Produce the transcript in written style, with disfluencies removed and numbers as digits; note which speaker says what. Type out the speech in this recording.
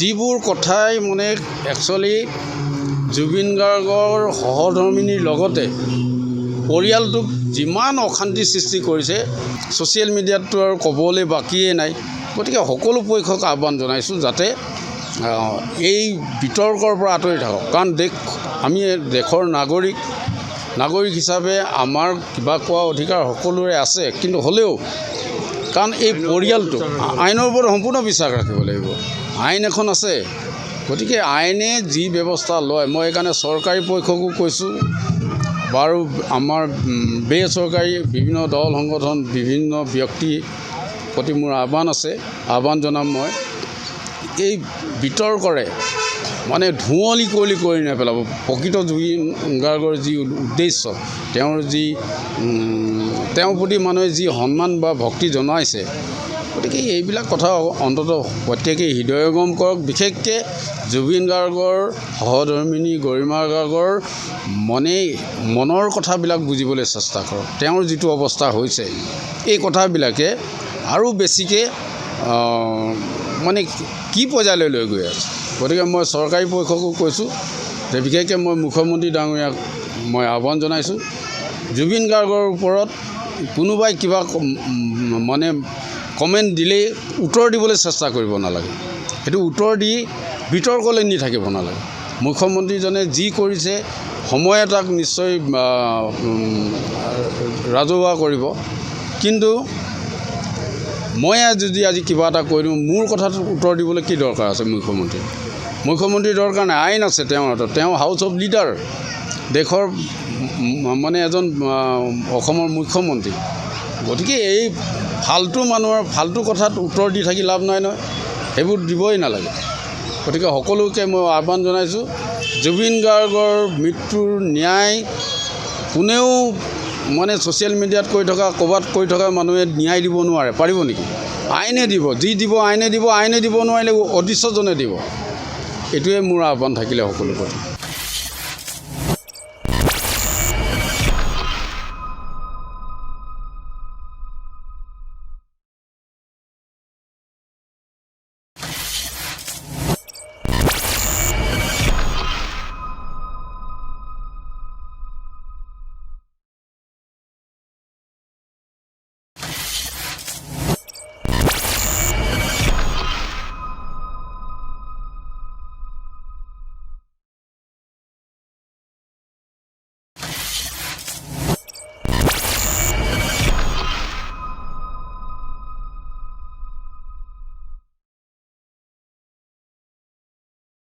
Speaker 1: যিবোৰ কথাই মানে একচুৱেলি জুবিন গাৰ্গৰ সহধৰ্মিনীৰ লগতে পৰিয়ালটোক যিমান অশান্তি সৃষ্টি কৰিছে ছ'চিয়েল মিডিয়াতটো আৰু ক'বলৈ বাকীয়ে নাই। গতিকে সকলো পক্ষক আহ্বান জনাইছোঁ যাতে এই বিতৰ্কৰ পৰা আঁতৰি থাকক। কাৰণ আমি দেশৰ নাগৰিক হিচাপে আমাৰ কিবা কোৱা অধিকাৰ সকলোৰে আছে, কিন্তু হ'লেও কাৰণ এই পৰিয়ালটো আইনৰ ওপৰত সম্পূৰ্ণ বিশ্বাস ৰাখিব লাগিব। আইন এখন আছে, গতিকে আইনে যি ব্যৱস্থা লয়, মই সেইকাৰণে চৰকাৰী পক্ষকো কৈছোঁ বাৰু, আমাৰ বেচৰকাৰী বিভিন্ন দল সংগঠন বিভিন্ন ব্যক্তিৰ প্ৰতি মোৰ আহ্বান জনাম মই এই বিতৰ্কৰে মানে ধুঁৱলি কুঁৱলী কৰি নেপেলাব। প্ৰকৃত জুবিন গাৰ্গৰ যি উদ্দেশ্য, তেওঁৰ প্ৰতি মানুহে যি সন্মান বা ভক্তি জনাইছে, গতিকে এইবিলাক কথা অন্ততঃ প্ৰত্যেকেই হৃদয়ংগম কৰক। বিশেষকৈ জুবিন গাৰ্গৰ সহধৰ্মিনী গৰিমা গাৰ্গৰ মনৰ কথাবিলাক বুজিবলৈ চেষ্টা কৰক। তেওঁৰ যিটো অৱস্থা হৈছে, এই কথাবিলাকে আৰু বেছিকৈ মানে কি পৰ্যায়লৈ লৈ গৈ আছে। গতিকে মই চৰকাৰী পক্ষকো কৈছোঁ যে বিশেষকৈ মই মুখ্যমন্ত্ৰী ডাঙৰীয়াক মই আহ্বান জনাইছোঁ, জুবিন গাৰ্গৰ ওপৰত কোনোবাই কিবা মানে কমেণ্ট দিলেই উত্তৰ দিবলৈ চেষ্টা কৰিব নালাগে। সেইটো উত্তৰ দি বিতৰ্কলৈ নি থাকিব নালাগে। মুখ্যমন্ত্ৰীজনে যি কৰিছে সময়ে তাক নিশ্চয় ৰাজহুৱা কৰিব, কিন্তু মই যদি আজি কিবা এটা কৈ দিওঁ, মোৰ কথাটো উত্তৰ দিবলৈ কি দৰকাৰ আছে মুখ্যমন্ত্ৰীৰ দৰকাৰ নাই। আইন আছে তেওঁৰ হাতত, তেওঁ হাউচ অফ লিডাৰ, দেশৰ মানে এজন অসমৰ মুখ্যমন্ত্ৰী। গতিকে এই মানুহৰ ফাল্টু কথাত উত্তৰ দি থাকি লাভ নাই নহয়, সেইবোৰ দিবই নালাগে। গতিকে সকলোকে মই আহ্বান জনাইছোঁ, জুবিন গাৰ্গৰ মৃত্যুৰ ন্যায় কোনেও মানে ছ'চিয়েল মিডিয়াত ক'ৰবাত কৈ থকা মানুহে ন্যায় দিব নোৱাৰে। পাৰিব নেকি? আইনে দিব, যি দিব আইনে দিব, আইনে দিব নোৱাৰিলে অদৃশ্যজনে দিব। এইটোৱে মোৰ আহ্বান থাকিলে সকলোৰে প্ৰতি।